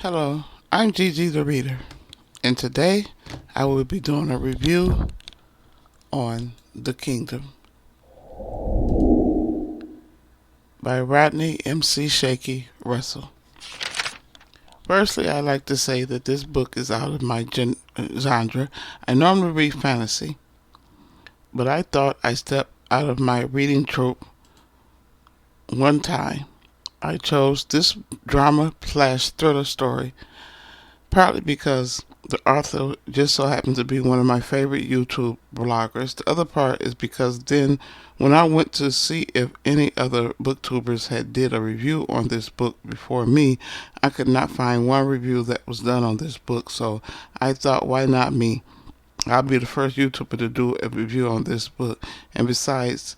Hello, I'm Gigi the Reader, and today I will be doing a review on The Kingdom by Rodney MC Shakie Rousell. Firstly, I'd like to say that this book is out of my genre. I normally read fantasy, but I thought I stepped out of my reading trope one time. I chose this drama/thriller story partly because the author just so happened to be one of my favorite YouTube bloggers. The other part is because then when I went to see if any other booktubers had did a review on this book before me, I could not find one review that was done on this book. So I thought, why not me? I'll be the first YouTuber to do a review on this book. And besides,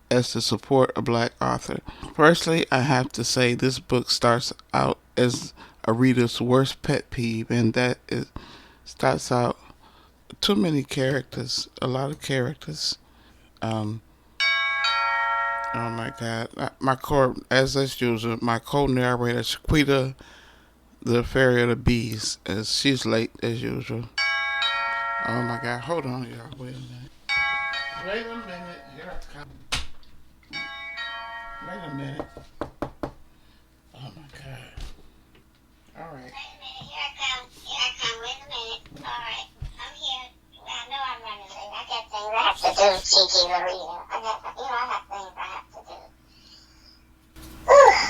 as to support a black author. Firstly, I have to say this book starts out as a reader's worst pet peeve, and that it starts out too many characters, a lot of characters. Oh my God, as usual, my co-narrator Shakie, the fairy of the bees, as she's late as usual. Oh my God, hold on, y'all, wait a minute. Wait a minute, here I come. Wait a minute. Oh my God. All right. Wait a minute, here I come. Wait a minute. All right, I'm here. I know I'm running late. I got things I have to do, Gigi the Reader. I got things I have to do.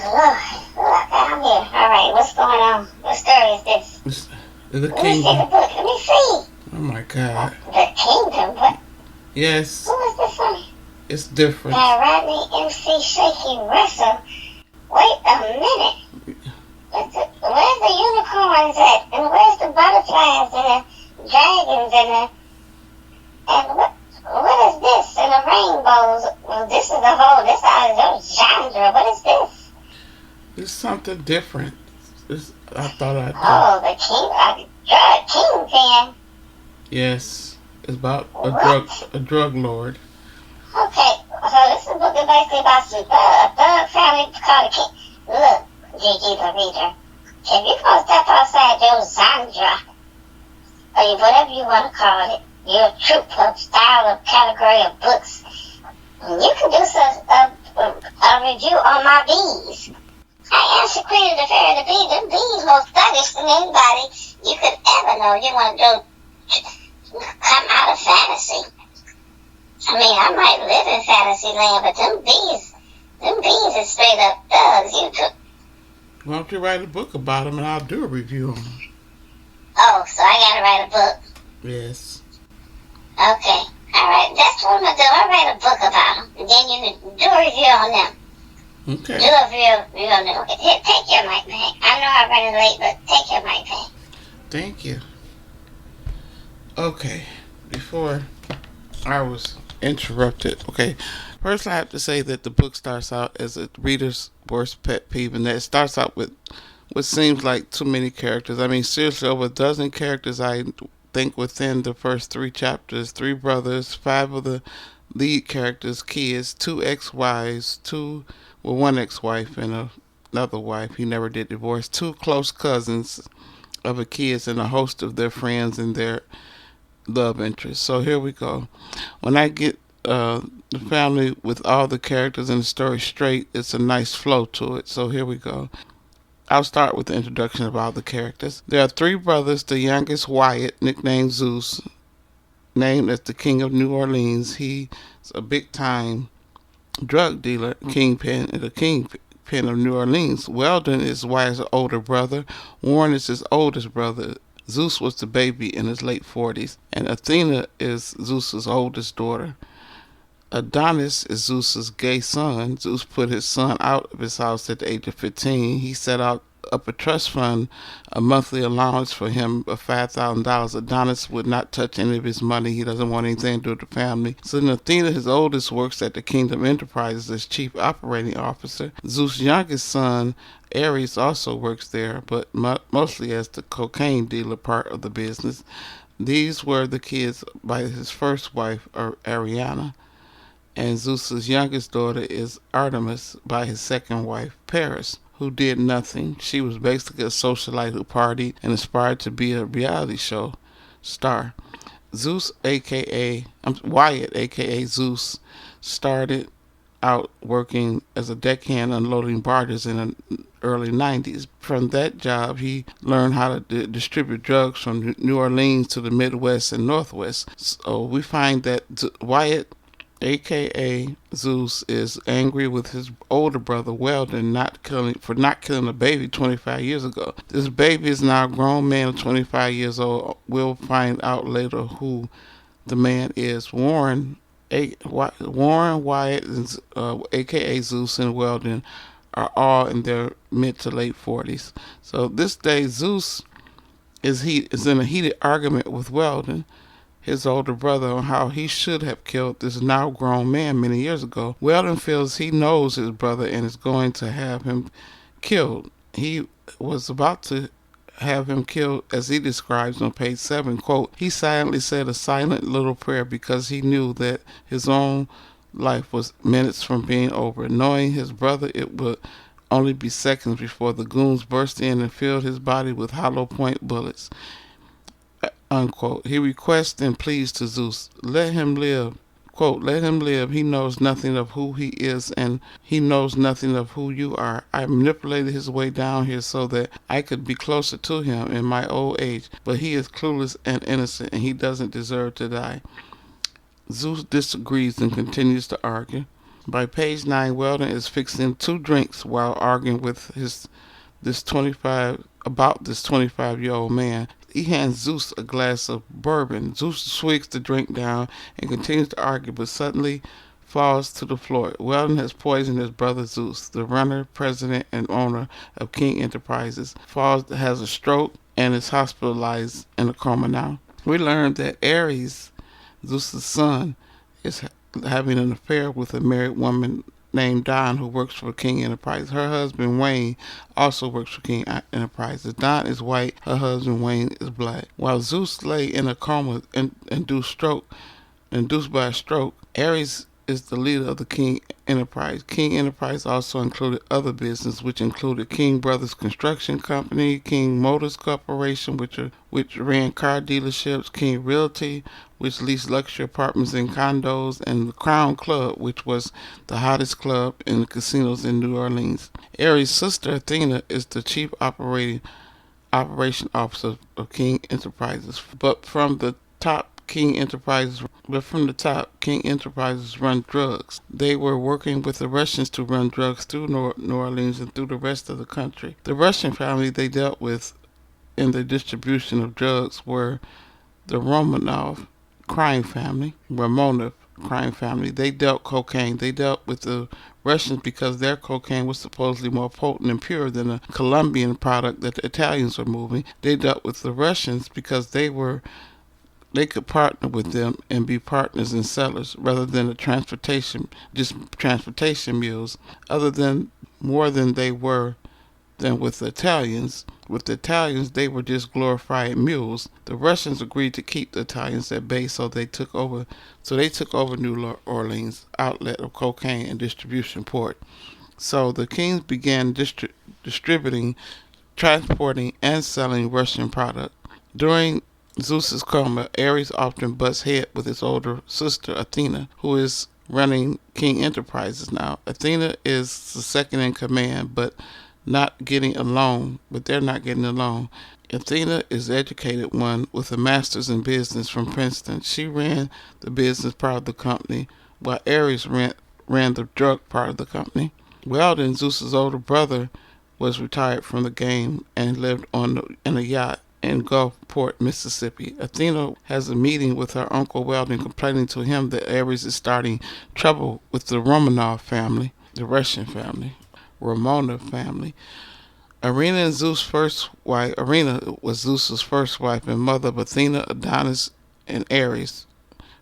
Lord. Okay, I'm here. All right, what's going on? What story is this? The Let me Kingdom. see the book. Let me see. Oh my God. The Kingdom? What? Yes. Who is this one? It's different. Rodney MC Shakie Rousell. Wait a minute. Where's the unicorns at? And where's the butterflies and the dragons and what is this? And the rainbows. Well, this is our genre. What is this? It's something different. I thought I'd do. Oh, the Drug Kingpin. Yes. It's about What? a drug lord. Okay, so this is a book is basically about a thug family called the King. Look, Gigi the Reader, if you gonna step outside your genre, or whatever you want to call it, your troop of style of category of books, you can do a review on my bees. I am Shakie the Fairy of the Bees. Them bees more thuggish than anybody you could ever know. You want to come out of fantasy. I mean, I might live in fantasy land, but them bees is straight up thugs. Why don't you write a book about them and I'll do a review on them? Oh, so I gotta write a book. Yes. Okay. Alright, that's what I'm gonna do. I'll write a book about them. And then you can do a review on them. Okay. Do a review on them. Okay, here, take your mic, man. I know I'm running late, but take your mic, man. Thank you. Okay. Before I was interrupted. Okay. First, I have to say that the book starts out as a reader's worst pet peeve, and that it starts out with what seems like too many characters. I mean, seriously, over a dozen characters, I think, within the first 3 chapters. 3 brothers, 5 of the lead characters, kids, 2 ex-wives, one ex-wife and another wife. He never did divorce. 2 close cousins of the kids, and a host of their friends and their love interest. So here we go. When I get the family with all the characters in the story straight, it's a nice flow to it. So here we go. I'll start with the introduction of all the characters. There are 3 brothers. The youngest, Wyatt, nicknamed Zeus, named as the King of New Orleans. He's a big-time drug dealer, kingpin, and the kingpin of New Orleans. Weldon is Wyatt's older brother. Warren is his oldest brother. Zeus was the baby in his late 40s, and Athena is Zeus's oldest daughter. Adonis is Zeus's gay son. Zeus put his son out of his house at the age of 15. He set up a trust fund, a monthly allowance for him of $5,000. Adonis would not touch any of his money. He doesn't want anything to do with the family. So then Athena, his oldest, works at the Kingdom Enterprises as chief operating officer. Zeus' youngest son, Ares, also works there, but mostly as the cocaine dealer part of the business. These were the kids by his first wife, Ariana. And Zeus's youngest daughter is Artemis by his second wife, Paris. who did nothing. She was basically a socialite who partied and aspired to be a reality show star. Zeus, aka Wyatt, aka Zeus, started out working as a deckhand unloading barges in the early 90s. From that job, he learned how to distribute drugs from New Orleans to the Midwest and Northwest. So we find that Wyatt, aka Zeus, is angry with his older brother Weldon for not killing a baby 25 years ago. This baby is now a grown man of 25 years old. We'll find out later who the man is. Warren, Wyatt, aka Zeus, and Weldon are all in their mid to late 40s. So this day, Zeus is in a heated argument with Weldon, his older brother, on how he should have killed this now grown man many years ago. Weldon feels he knows his brother and is going to have him killed. He was about to have him killed, as he describes on page 7, quote, he silently said a silent little prayer because he knew that his own life was minutes from being over. Knowing his brother, it would only be seconds before the goons burst in and filled his body with hollow point bullets, unquote. He requests and pleads to Zeus, let him live. Quote, let him live. He knows nothing of who he is, and he knows nothing of who you are. I manipulated his way down here so that I could be closer to him in my old age, but he is clueless and innocent, and he doesn't deserve to die. Zeus disagrees and continues to argue. By page 9, Weldon is fixing 2 drinks while arguing with this 25-year-old man. He hands Zeus a glass of bourbon. Zeus swigs the drink down and continues to argue, but suddenly falls to the floor. Weldon has poisoned his brother Zeus. The runner, president, and owner of King Enterprises has a stroke, and is hospitalized in a coma now. We learned that Ares, Zeus' son, is having an affair with a married woman named Don, who works for King Enterprises. Her husband Wayne also works for King Enterprises. Don is white, her husband Wayne is black. While Zeus lay in a coma induced by a stroke, Ares is the leader of the King Enterprise. King Enterprise also included other business, which included King Brothers Construction Company, King Motors Corporation, which ran car dealerships, King Realty, which leased luxury apartments and condos, and the Crown Club, which was the hottest club in the casinos in New Orleans. Ares' sister Athena is the chief operation officer of King Enterprises. But from the top, King Enterprises run drugs. They were working with the Russians to run drugs through New Orleans and through the rest of the country. The Russian family they dealt with in the distribution of drugs were the Romanov crime family. They dealt cocaine. They dealt with the Russians because their cocaine was supposedly more potent and pure than the Colombian product that the Italians were moving. They dealt with the Russians because they could partner with them and be partners and sellers rather than transportation mules, more than they were than with the Italians. With the Italians, they were just glorified mules. The Russians agreed to keep the Italians at bay, so they took over New Orleans, outlet of cocaine and distribution port. So the kings began distributing, transporting, and selling Russian product. During Zeus's coma, Ares often butts heads with his older sister Athena, who is running King Enterprises now. Athena is the second in command, but they're not getting along. Athena is the educated one with a master's in business from Princeton. She ran the business part of the company, while Ares ran the drug part of the company. Weldon, Zeus's older brother, was retired from the game and lived in a yacht in Gulfport, Mississippi. Athena has a meeting with her uncle Weldon, complaining to him that Ares is starting trouble with the Romanov family, the Russian family, Romanov family. Arena was Zeus's first wife and mother of Athena, Adonis, and Ares.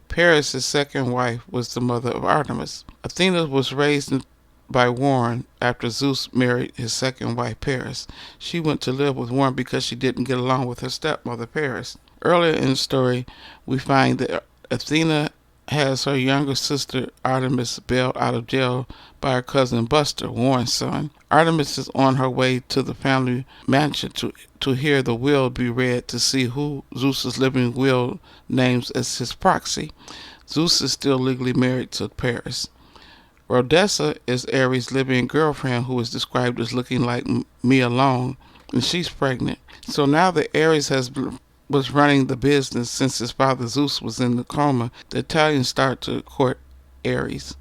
Paris, his second wife, was the mother of Artemis. Athena was raised by Warren after Zeus married his second wife, Paris. She went to live with Warren because she didn't get along with her stepmother, Paris. Earlier in the story, we find that Athena has her younger sister Artemis bailed out of jail by her cousin Buster, Warren's son. Artemis is on her way to the family mansion to hear the will be read to see who Zeus's living will names as his proxy. Zeus is still legally married to Paris. Rhodessa is Ares' living girlfriend, who is described as looking like Mia Long, and she's pregnant. So now that Ares was running the business since his father Zeus was in the coma, the Italians start to court Ares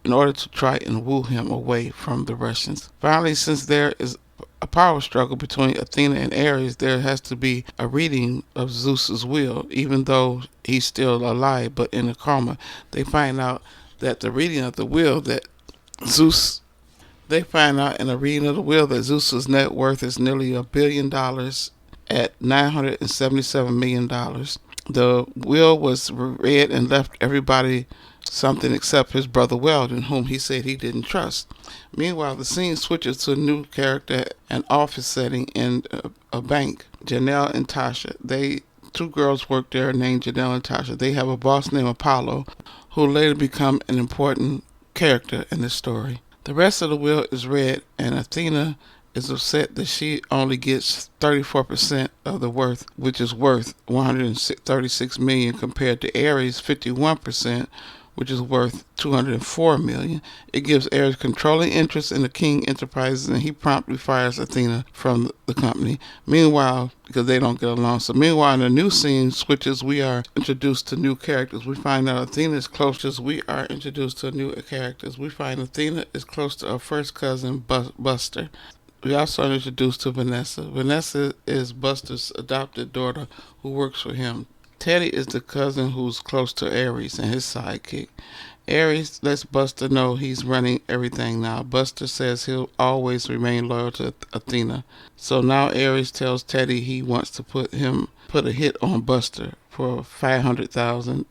in order to try and woo him away from the Russians. Finally, since there is a power struggle between Athena and Ares, there has to be a reading of Zeus's will, even though he's still alive but in a coma. They find out that the reading of the will that Zeus They find out in a reading of the will that Zeus's net worth is nearly $1 billion at $977 million. The will was read and left everybody something except his brother Weldon, whom he said he didn't trust. Meanwhile, the scene switches to a new character, an office setting in a bank. Janelle and Tasha. Two girls work there named Janelle and Tasha. They have a boss named Apollo, who later become an important character in the story. The rest of the will is read, and Athena is upset that she only gets 34% of the worth, which is worth $136 million, compared to Ares' 51%, which is worth $204 million. It gives Ares controlling interest in the King Enterprises, and he promptly fires Athena from the company. Meanwhile, because they don't get along. So meanwhile, in the new scene switches, we are introduced to new characters. We find out Athena is close. We are introduced to new characters. We find Athena is close to her first cousin, Buster. We also are introduced to Vanessa. Vanessa is Buster's adopted daughter who works for him. Teddy is the cousin who's close to Ares and his sidekick. Ares lets Buster know he's running everything now. Buster says he'll always remain loyal to Athena. So now Ares tells Teddy he wants to put a hit on Buster for $500,000,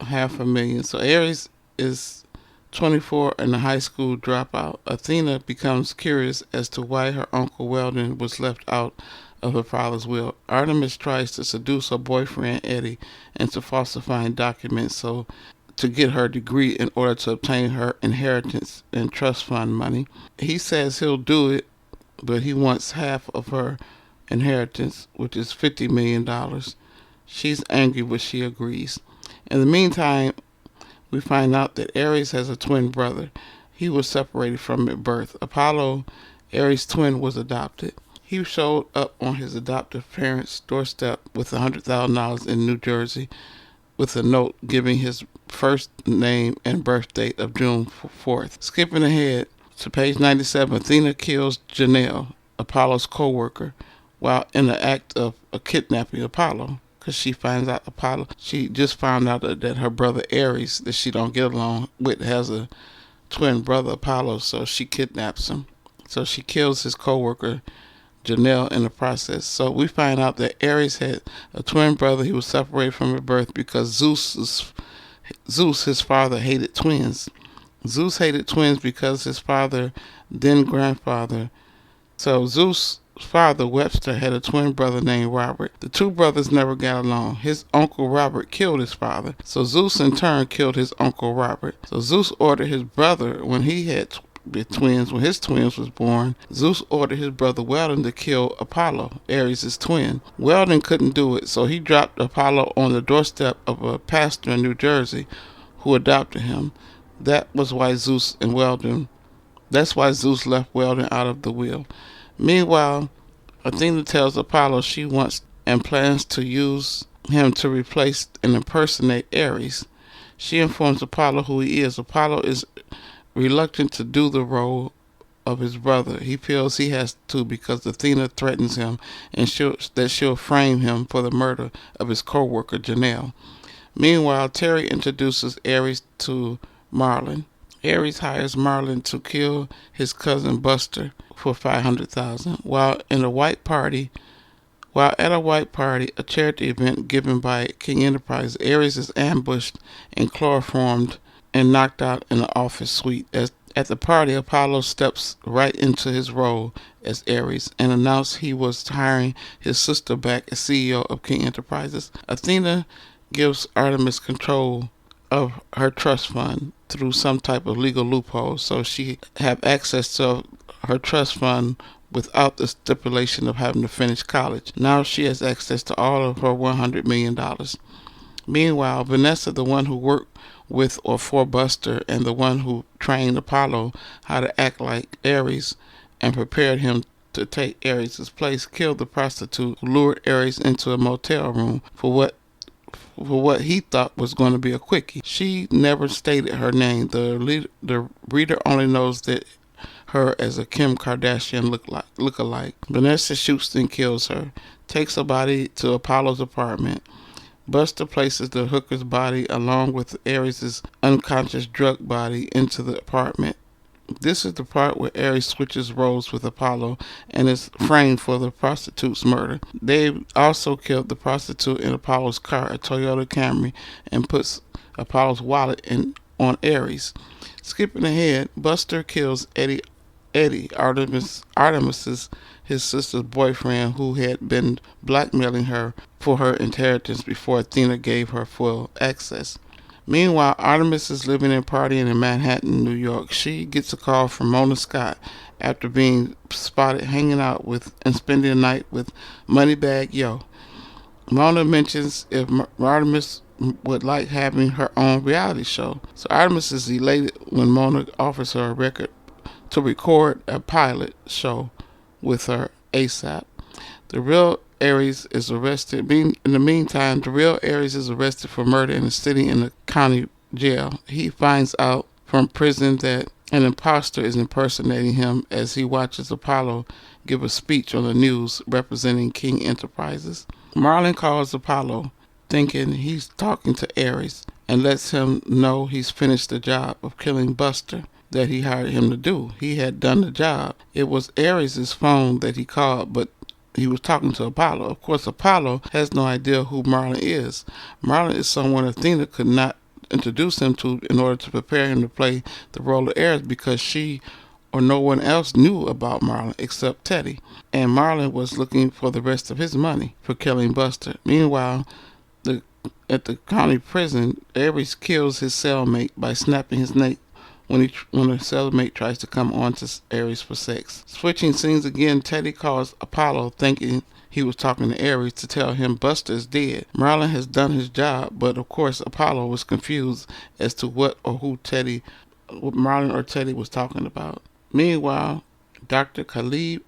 $500,000. So Ares is 24 and a high school dropout. Athena becomes curious as to why her uncle Weldon was left out of her father's will. Artemis tries to seduce her boyfriend Eddie into falsifying documents to get her degree in order to obtain her inheritance and trust fund money. He says he'll do it, but he wants half of her inheritance, which is $50 million. She's angry, but she agrees. In the meantime, we find out that Ares has a twin brother. He was separated from at birth. Apollo, Ares' twin, was adopted. He showed up on his adoptive parents' doorstep with $100,000 in New Jersey, with a note giving his first name and birth date of June 4th. Skipping ahead to page 97, Athena kills Janelle, Apollo's co-worker, while in the act of kidnapping Apollo, because she just found out that her brother Ares, that she don't get along with, has a twin brother Apollo, so she kidnaps him. So she kills his co-worker Janelle in the process. So we find out that Ares had a twin brother. He was separated from at birth because Zeus, his father, hated twins. Zeus hated twins because his father, then grandfather. So Zeus' father, Webster, had a twin brother named Robert. The two brothers never got along. His uncle Robert killed his father. So Zeus in turn killed his uncle Robert. So Zeus ordered his brother, when his twins was born, Zeus ordered his brother Weldon to kill Apollo, Ares' twin. Weldon couldn't do it, so he dropped Apollo on the doorstep of a pastor in New Jersey who adopted him. That's why Zeus left Weldon out of the will. Meanwhile, Athena tells Apollo she wants and plans to use him to replace and impersonate Ares. She informs Apollo who he is. Apollo is reluctant to do the role of his brother. He feels he has to because Athena threatens him and she'll frame him for the murder of his co-worker Janelle. Meanwhile, Terry introduces Ares to Marlin. Ares hires Marlin to kill his cousin Buster for $500,000. While at a white party, a charity event given by King Enterprise, Ares is ambushed and chloroformed and knocked out in an office suite. At the party, Apollo steps right into his role as Ares and announced he was hiring his sister back as CEO of King Enterprises. Athena gives Artemis control of her trust fund through some type of legal loophole, so she have access to her trust fund without the stipulation of having to finish college. Now she has access to all of her $100 million. Meanwhile, Vanessa, the one who worked with or for Buster and the one who trained Apollo how to act like Ares and prepared him to take Ares' place, killed the prostitute who lured Ares into a motel room for what he thought was going to be a quickie. She never stated her name. The reader only knows that her as a Kim Kardashian look-alike. Vanessa shoots and kills her, takes her body to Apollo's apartment. Buster places the hooker's body along with Ares' unconscious drug body into the apartment. This is the part where Ares switches roles with Apollo and is framed for the prostitute's murder. They also killed the prostitute in Apollo's car, a Toyota Camry, and puts Apollo's wallet on Ares. Skipping ahead, Buster kills Eddie, Artemis's his sister's boyfriend, who had been blackmailing her for her inheritance before Athena gave her full access. Meanwhile, Artemis is living and partying in Manhattan, New York. She gets a call from Mona Scott after being spotted hanging out with and spending the night with Moneybag Yo. Mona mentions if Artemis would like having her own reality show. So Artemis is elated when Mona offers her a record to record a pilot show with her ASAP. The real Ares is arrested. In the meantime, the real Ares is arrested for murder and is sitting in the county jail. He finds out from prison that an imposter is impersonating him as he watches Apollo give a speech on the news representing King Enterprises. Marlin calls Apollo, thinking he's talking to Ares, and lets him know he's finished the job of killing Buster that he hired him to do. He had done the job. It was Ares' phone that he called, but he was talking to Apollo. Of course, Apollo has no idea who Marlin is. Marlin is someone Athena could not introduce him to in order to prepare him to play the role of Ares, because she or no one else knew about Marlin except Teddy. And Marlin was looking for the rest of his money for killing Buster. Meanwhile, at the county prison, Ares kills his cellmate by snapping his neck when a cellmate tries to come on to Ares for sex. Switching scenes again, Teddy calls Apollo thinking he was talking to Ares to tell him Buster is dead. Marlin has done his job, but of course Apollo was confused as to what Marlin or Teddy was talking about. Meanwhile, Dr. Khalid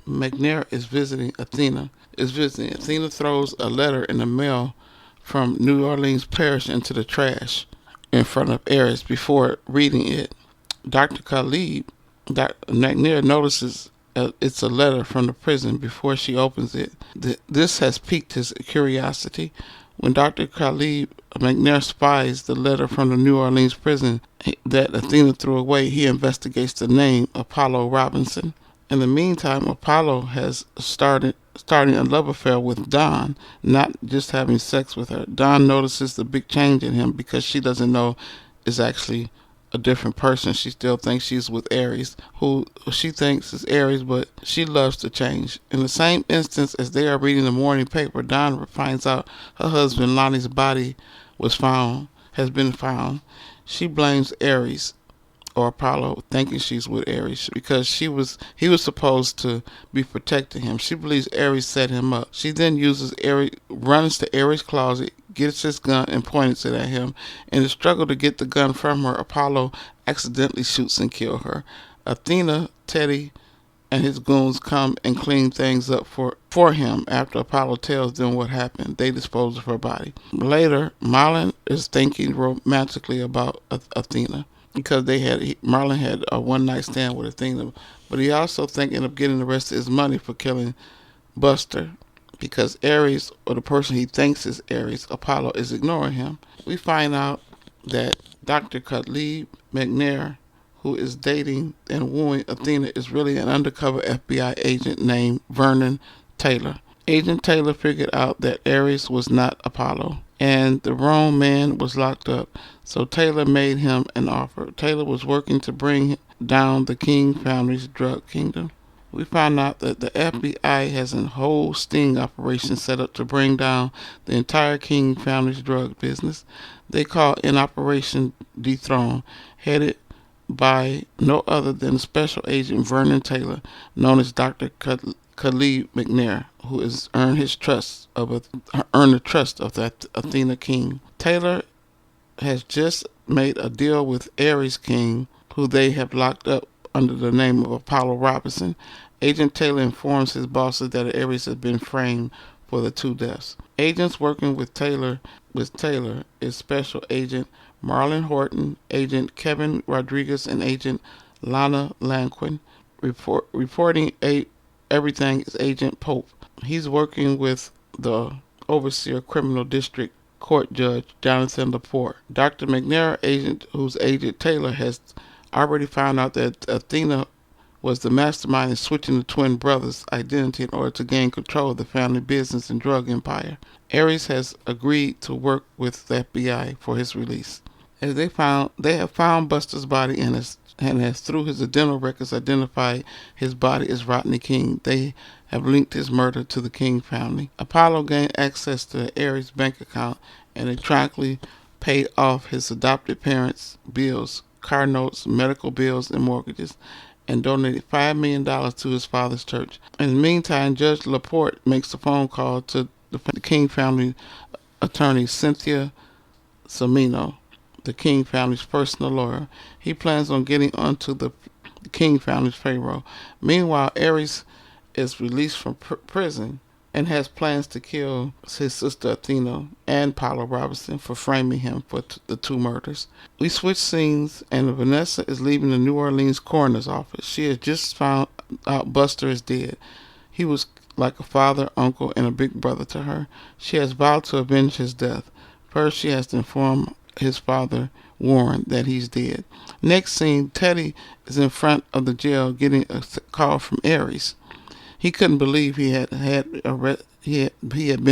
McNair is visiting Athena. Athena throws a letter in the mail from New Orleans Parish into the trash in front of Ares before reading it. Dr. McNair notices it's a letter from the prison before she opens it. This has piqued his curiosity. When Dr. Khalid McNair spies the letter from the New Orleans prison that Athena threw away, he investigates the name Apollo Robinson. In the meantime, Apollo has starting a love affair with Dawn, not just having sex with her. Dawn notices the big change in him because she doesn't know is actually a different person. She still thinks she's with Ares, who she thinks is Ares, but she loves to change. In the same instance as they are reading the morning paper, Dawn finds out her husband Lonnie's body has been found. She blames Ares or Apollo, thinking she's with Ares because he was supposed to be protecting him. She believes Ares set him up. She then runs to Ares' closet, gets his gun and points it at him. In the struggle to get the gun from her, Apollo accidentally shoots and kills her. Athena, Teddy, and his goons come and clean things up for him. After Apollo tells them what happened, they dispose of her body. Later, Marlin is thinking romantically about Athena, because Marlin had a one-night stand with Athena, but he also thinking of getting the rest of his money for killing Buster, because Ares, or the person he thinks is Ares, Apollo, is ignoring him. We find out that Dr. Khalid McNair, who is dating and wooing Athena, is really an undercover FBI agent named Vernon Taylor. Agent Taylor figured out that Ares was not Apollo, and the wrong man was locked up, so Taylor made him an offer. Taylor was working to bring down the King family's drug kingdom. We found out that the FBI has a whole sting operation set up to bring down the entire King family's drug business. They call it Operation Dethrone, headed by no other than Special Agent Vernon Taylor, known as Dr. Khalid McNair, who has earned the trust of the Athena King. Taylor has just made a deal with Ares King, who they have locked up under the name of Apollo Robinson. Agent Taylor informs his bosses that Ares has been framed for the two deaths. Agents working with Taylor is Special Agent Marlon Horton, Agent Kevin Rodriguez, and Agent Lana Lanquin. Reporting everything is Agent Pope. He's working with the Overseer Criminal District Court Judge Jonathan Laporte. Dr. McNair, whose Agent Taylor has already found out that Athena was the mastermind in switching the twin brothers' identity in order to gain control of the family business and drug empire. Ares has agreed to work with the FBI for his release. As they have found Buster's body and has through his dental records identified his body as Rodney King. They have linked his murder to the King family. Apollo gained access to Ares' bank account and electronically paid off his adopted parents' bills, car notes, medical bills, and mortgages, and donated $5 million to his father's church. In the meantime, Judge Laporte makes a phone call to the King family attorney Cynthia Cimino, the King family's personal lawyer. He plans on getting onto the King family's payroll. Meanwhile, Ares is released from prison and has plans to kill his sister Athena and Apollo Robinson for framing him for the two murders. We switch scenes, and Vanessa is leaving the New Orleans coroner's office. She has just found out Buster is dead. He was like a father, uncle, and a big brother to her. She has vowed to avenge his death. First, she has to inform his father, Warren, that he's dead. Next scene, Teddy is in front of the jail getting a call from Ares. He couldn't believe he had been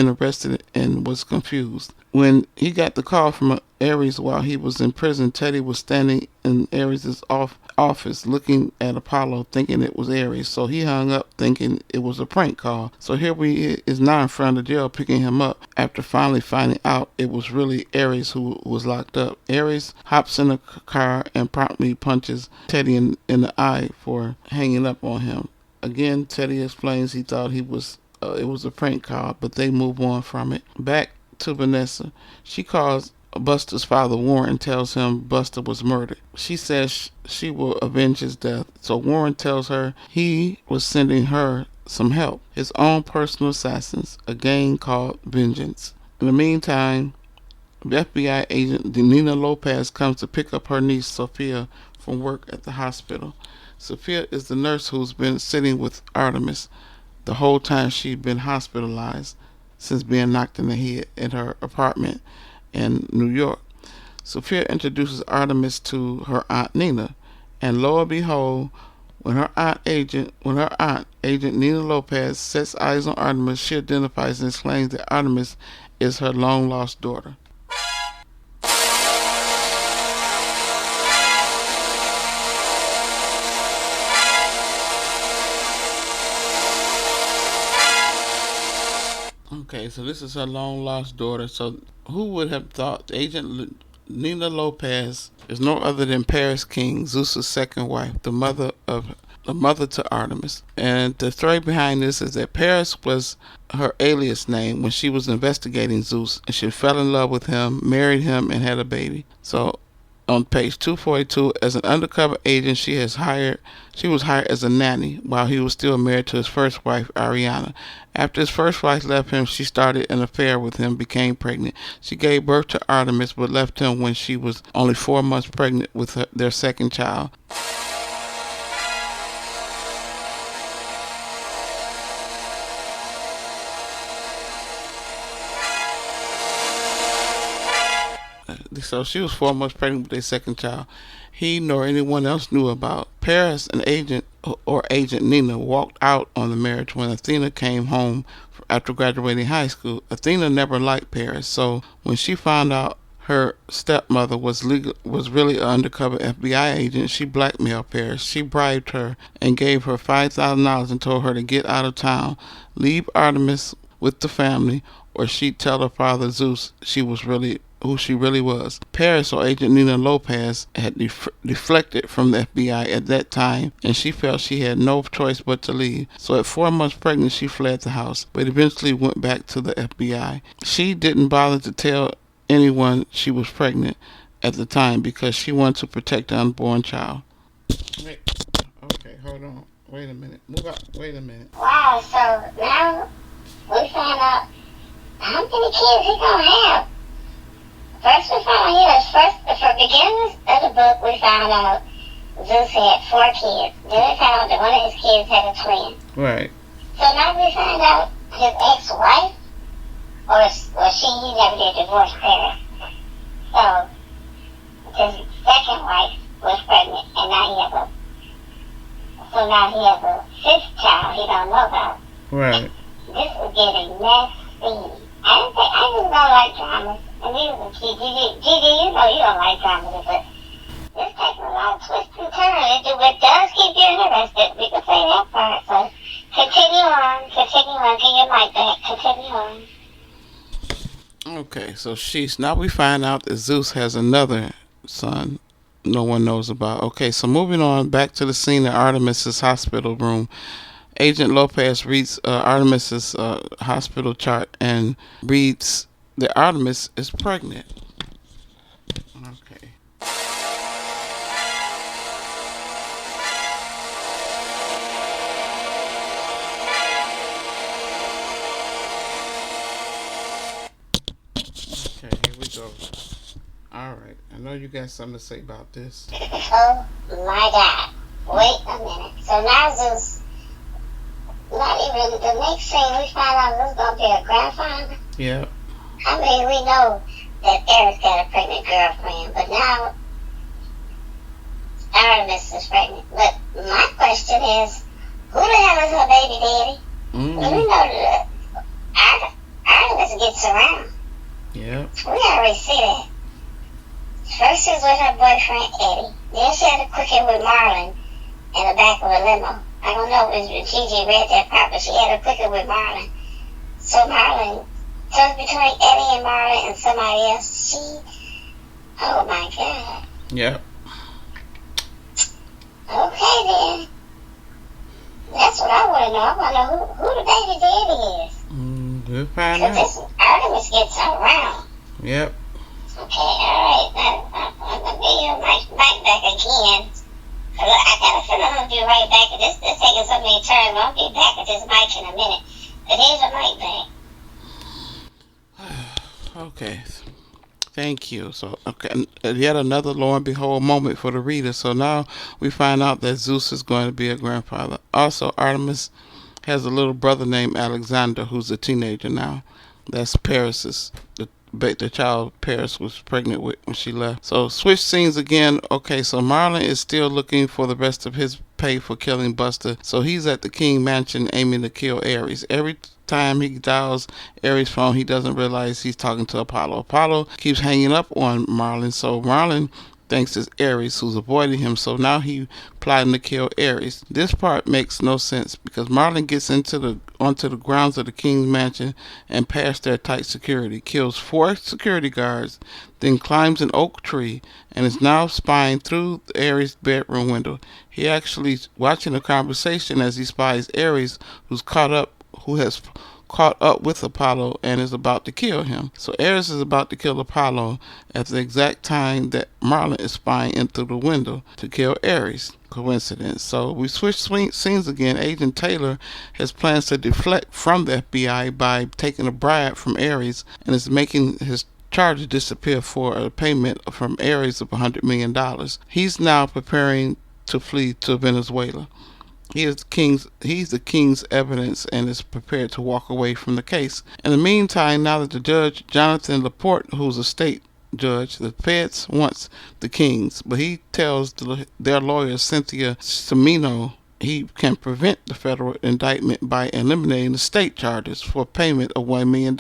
arrested and was confused. When he got the call from Ares while he was in prison, Teddy was standing in Ares' office looking at Apollo, thinking it was Ares. So he hung up thinking it was a prank call. So here we is now in front of the jail picking him up after finally finding out it was really Ares who was locked up. Ares hops in the car and promptly punches Teddy in the eye for hanging up on him. Again, Teddy explains he thought it was a prank call, but they move on from it. Back to Vanessa. She calls Buster's father, Warren, and tells him Buster was murdered. She says she will avenge his death. So Warren tells her he was sending her some help, his own personal assassins, a gang called Vengeance. In the meantime, FBI agent Nina Lopez comes to pick up her niece Sophia from work at the hospital. Sophia is the nurse who's been sitting with Artemis the whole time she'd been hospitalized since being knocked in the head at her apartment in New York. Sophia introduces Artemis to her aunt Nina, and lo and behold, when her aunt agent Nina Lopez sets eyes on Artemis, she identifies and exclaims that Artemis is her long lost daughter. Okay, so this is her long lost daughter. So who would have thought Agent Nina Lopez is no other than Paris King, Zeus's second wife, the mother to Artemis. And the story behind this is that Paris was her alias name when she was investigating Zeus, and she fell in love with him, married him, and had a baby. So on page 242, as an undercover agent, she was hired as a nanny while he was still married to his first wife, Ariana. After his first wife left him, she started an affair with him, became pregnant. She gave birth to Artemis, but left him when she was only 4 months pregnant with their second child. So she was 4 months pregnant with their second child. He nor anyone else knew about. Paris and Agent Nina walked out on the marriage when Athena came home after graduating high school. Athena never liked Paris, so when she found out her stepmother was really an undercover FBI agent. She blackmailed Paris. She bribed her and gave her $5,000 and told her to get out of town, leave Artemis with the family, or she'd tell her father Zeus she was really who she really was. Paris, or Agent Nina Lopez, had deflected from the FBI at that time, and she felt she had no choice but to leave. So at 4 months pregnant, she fled the house, but eventually went back to the FBI. She didn't bother to tell anyone she was pregnant at the time because she wanted to protect the unborn child. Wait. Okay, hold on. Wait a minute. Move out. Wait a minute. Wow, so now we found out how many kids he gonna have. First we found out, for beginners of the book, we found out Zeus had 4 kids. Then we found out that one of his kids had a twin. Right. So now we find out his ex-wife, or he never did divorce Paris. So his second wife was pregnant, and now he has a 5th child he don't know about. Right. This is getting messy. I just don't like dramas. And Gigi, you know you don't like dramas, but this takes a lot of twists and turns. It does keep you interested. We can say that part. So continue on. Get your mic back. Continue on. Okay, so now we find out that Zeus has another son no one knows about. Okay, so moving on back to the scene at Artemis's hospital room. Agent Lopez reads Artemis's hospital chart and reads that Artemis is pregnant. Okay. Okay, here we go. Alright, I know you got something to say about this. Oh my God. Wait a minute. So now Zeus, not even the next scene, we find out Zeus gonna be a grandfather. Yeah. I mean, we know that Eric's got a pregnant girlfriend, but now Artemis is pregnant. But my question is, who the hell is her baby daddy? Mm-hmm. We know that Artemis gets around. Yeah. We already see that. First she was with her boyfriend Eddie. Then she had a quickie with Marlon in the back of a limo. I don't know if Gigi read that part, but she had a quickie with Marlon. So between Eddie and Marlon and somebody else, oh my God. Yep. Okay then. That's what I want to know. I want to know who the baby daddy is. We'll find out. Because this Artemis gets around. Yep. Okay, alright. I'm going to get your mic back again. I got a feeling I'm going to be right back. This taking so many turns. I'll be back at this mic in a minute. But here's your mic back. Okay. Thank you. So, okay, yet another lo and behold moment for the reader. So now we find out that Zeus is going to be a grandfather. Also, Artemis has a little brother named Alexander, who's a teenager now. That's Paris's, the child Paris was pregnant with when she left. So switch scenes again. Okay, so Marlon is still looking for the rest of his pay for killing Buster. So he's at the King Mansion aiming to kill Ares. Every time he dials Ares' phone, he doesn't realize he's talking to Apollo. Apollo keeps hanging up on Marlon, so Marlon thinks it's Ares who's avoiding him, so now he plotting to kill Ares. This part makes no sense because Marlon gets onto the grounds of the King's Mansion and past their tight security, kills 4 security guards, then climbs an oak tree and is now spying through Ares' bedroom window. He actually is watching a conversation as he spies Ares, who has caught up with Apollo and is about to kill him. So Ares is about to kill Apollo at the exact time that Marlon is spying in through the window to kill Ares. Coincidence. So we switch scenes again. Agent Taylor has plans to deflect from the FBI by taking a bribe from Ares and is making his charges disappear for a payment from Ares of $100 million. He's now preparing to flee to Venezuela. He's the king's evidence and is prepared to walk away from the case. In the meantime, now that the judge, Jonathan Laporte, who's a state judge, the feds wants the kings, but he tells their lawyer, Cynthia Cimino, he can prevent the federal indictment by eliminating the state charges for payment of $1 million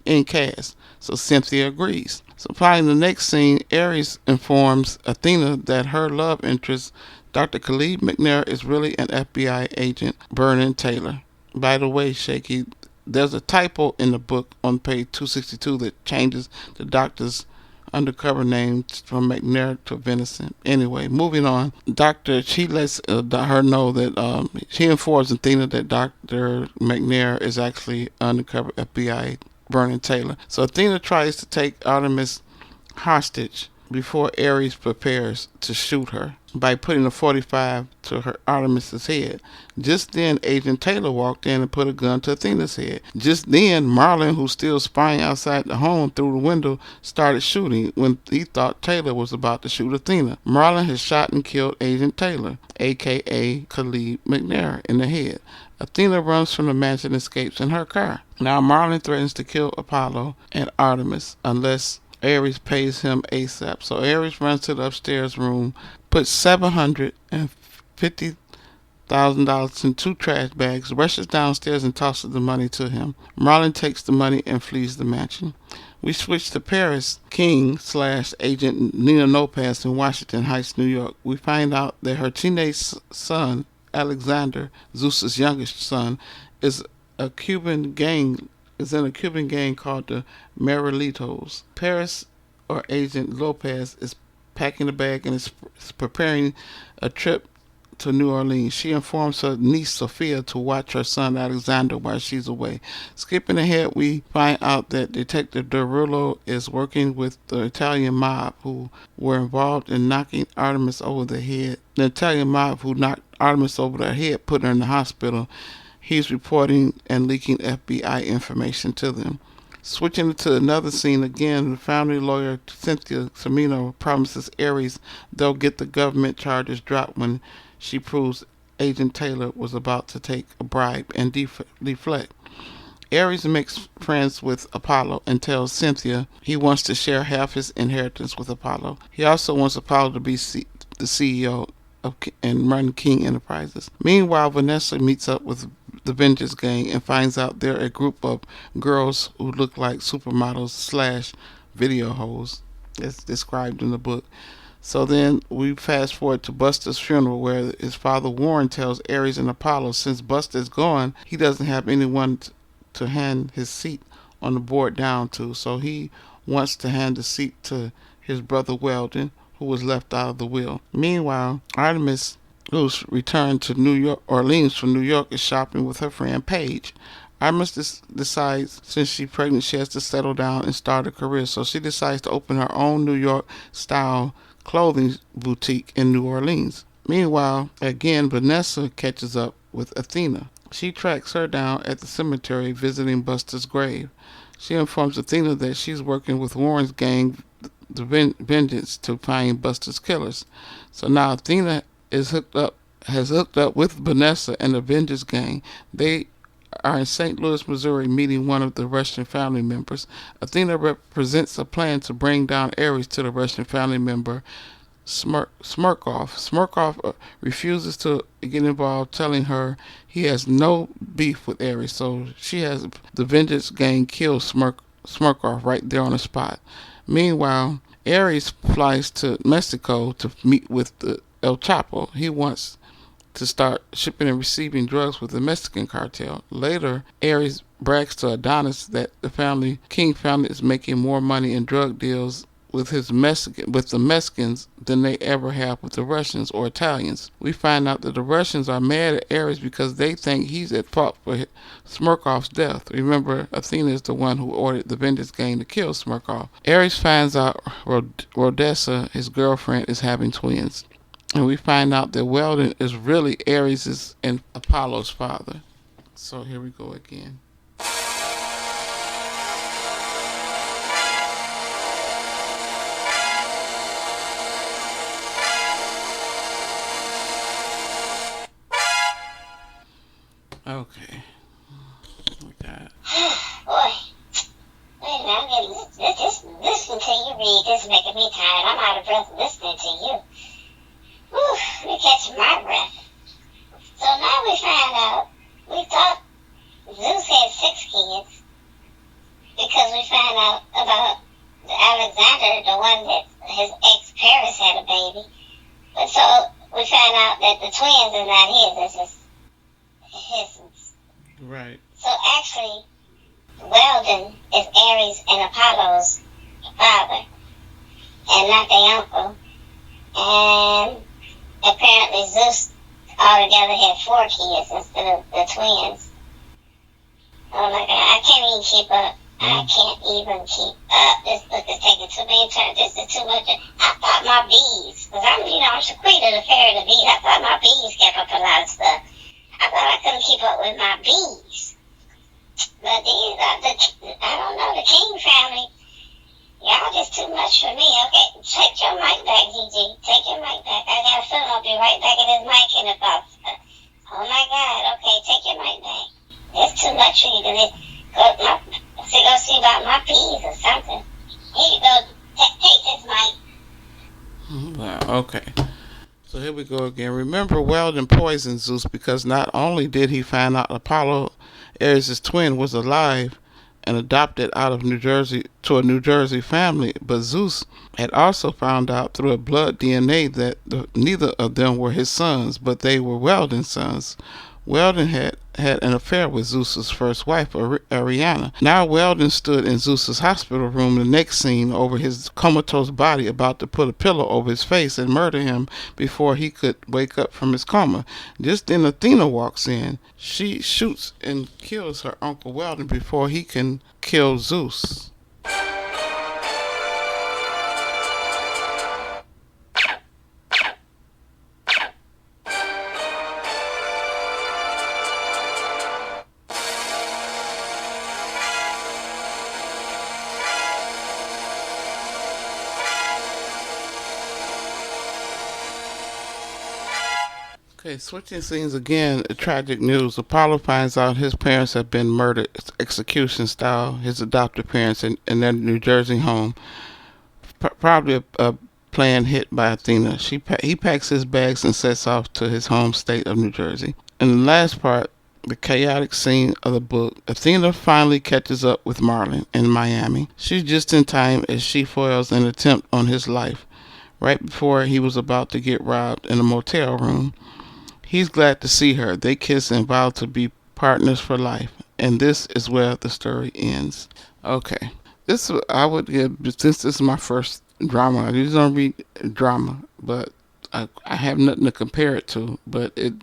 in cash. So Cynthia agrees. Supplying the next scene, Ares informs Athena that her love interest, Dr. Khalid McNair, is really an FBI agent, Vernon Taylor. By the way, Shakie, there's a typo in the book on page 262 that changes the doctor's undercover name from McNair to Venison. Anyway, moving on. She lets her know that she informs Athena that Dr. McNair is actually undercover FBI Vernon Taylor. So Athena tries to take Artemis hostage before Ares prepares to shoot her by putting a 45 to her Artemis's head. Just then, Agent Taylor walked in and put a gun to Athena's head. Just then, Marlin, who's still spying outside the home through the window, started shooting when he thought Taylor was about to shoot Athena. Marlin has shot and killed Agent Taylor, aka Khalid McNair, in the head. Athena runs from the mansion and escapes in her car. Now Marlin threatens to kill Apollo and Artemis unless Ares pays him ASAP. So Ares runs to the upstairs room, puts $750,000 in 2 trash bags, rushes downstairs and tosses the money to him. Marlin takes the money and flees the mansion. We switch to Paris King / Agent Nina Lopez in Washington Heights, New York. We find out that her teenage son, Alexander, Zeus's youngest son, is in a Cuban gang called the Marilitos. Paris, or Agent Lopez, is packing a bag and is preparing a trip to New Orleans. She informs her niece Sophia to watch her son Alexander while she's away. Skipping ahead, we find out that Detective Derulo is working with the Italian mob who were involved in knocking Artemis over the head. The Italian mob who knocked Artemis over the head put her in the hospital. He's reporting and leaking FBI information to them. Switching to another scene again, the family lawyer Cynthia Cimino promises Ares they'll get the government charges dropped when she proves Agent Taylor was about to take a bribe and deflect. Ares makes friends with Apollo and tells Cynthia he wants to share half his inheritance with Apollo. He also wants Apollo to be the CEO and run King Enterprises. Meanwhile, Vanessa meets up with the Vengeance Gang and finds out they're a group of girls who look like supermodels / video hoes, as described in the book. So then we fast forward to Buster's funeral, where his father Warren tells Ares and Apollo since Buster is gone, he doesn't have anyone to hand his seat on the board down to, so he wants to hand the seat to his brother Weldon, who was left out of the will. Meanwhile, Artemis, who's returned to Orleans from New York, is shopping with her friend Paige. Artemis decides since she's pregnant she has to settle down and start a career, so she decides to open her own New York style clothing boutique in New Orleans. Meanwhile, again, Vanessa catches up with Athena. She tracks her down at the cemetery visiting Buster's grave. She informs Athena that she's working with Warren's gang, the Vengeance, to find Buster's killers. So now Athena has hooked up with Vanessa and the Vengeance gang. They are in St. Louis, Missouri, meeting one of the Russian family members. Athena represents a plan to bring down Ares to the Russian family member Smirkov. Smirkov refuses to get involved, telling her he has no beef with Ares, so she has the Vengeance gang kill Smirkov right there on the spot. Meanwhile, Ares flies to Mexico to meet with El Chapo. He wants to start shipping and receiving drugs with the Mexican cartel. Later, Ares brags to Adonis that the King family is making more money in drug deals with the Mexicans than they ever have with the Russians or Italians. We find out that the Russians are mad at Ares because they think he's at fault for Smirkov's death. Remember, Athena is the one who ordered the Vengeance gang to kill Smirkov. Ares finds out Rodessa, his girlfriend, is having twins. And we find out that Weldon is really Ares' and Apollo's father. So here we go again. Okay. We got. Boy, wait a minute, I'm getting this listening to you read. This is making me tired. I'm out of breath listening to you. Whew, let me catch my breath. So now we find out, we thought Zeus had 6 kids because we found out about Alexander after the one that his ex Paris had a baby. But so we found out that the twins is not his, it's his. Right. So actually, Weldon is Ares and Apollo's father, and not their uncle. And apparently Zeus altogether had 4 kids instead of the twins. Oh my God, I can't even keep up. I can't even keep up. This book is taking too many turns. This is too much. I thought my bees, because I'm Shaquita, the fairy of the bees. I thought my bees kept up a lot of stuff. I thought I couldn't keep up with my bees. But these are I don't know, the King family. Y'all just too much for me. Okay, take your mic back, Gigi. Take your mic back. I got a feeling I'll be right back at his mic in about. Oh my God. Okay, take your mic back. It's too much for you to go see about my peas or something. Here you go. Take this mic. Wow. Okay. So here we go again. Remember, Weldon poisoned Zeus because not only did he find out Apollo, Ares' twin, was alive and adopted out of New Jersey to a New Jersey family, but Zeus had also found out through a blood DNA that neither of them were his sons, but they were Weldon's sons. Weldon had an affair with Zeus's first wife, Ariana. Now Weldon stood in Zeus's hospital room, the next scene, over his comatose body, about to put a pillow over his face and murder him before he could wake up from his coma. Just then Athena walks in. She shoots and kills her uncle Weldon before he can kill Zeus. Okay, switching scenes again. Tragic news. Apollo finds out his parents have been murdered, execution style. His adopted parents in their New Jersey home. Probably a planned hit by Athena. He packs his bags and sets off to his home state of New Jersey. In the last part, the chaotic scene of the book, Athena finally catches up with Marlin in Miami. She's just in time as she foils an attempt on his life, right before he was about to get robbed in a motel room. He's glad to see her. They kiss and vow to be partners for life. And this is where the story ends. Okay. I would give, since this is my first drama, I usually don't read drama, but I have nothing to compare it to. But it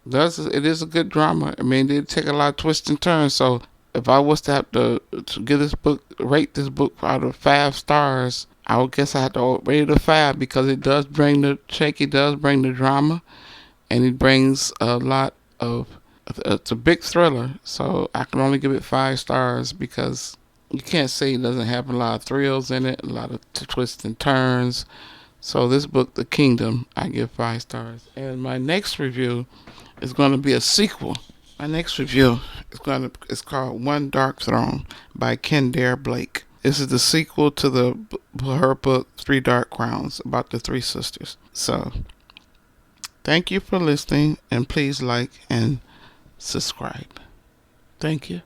is a good drama. I mean, it take a lot of twists and turns. So if I was to have to give this book, rate this book out of 5 stars, I would guess I have to rate it a 5 because it does bring Shakie does bring the drama. And it brings a lot of, it's a big thriller, so I can only give it 5 stars because you can't say it doesn't have a lot of thrills in it, a lot of twists and turns. So this book, The Kingdom, I give 5 stars. And my next review is going to be a sequel. My next review is called One Dark Throne by Kendare Blake. This is the sequel to her book, 3 Dark Crowns, about the 3 sisters. So thank you for listening, and please like and subscribe. Thank you.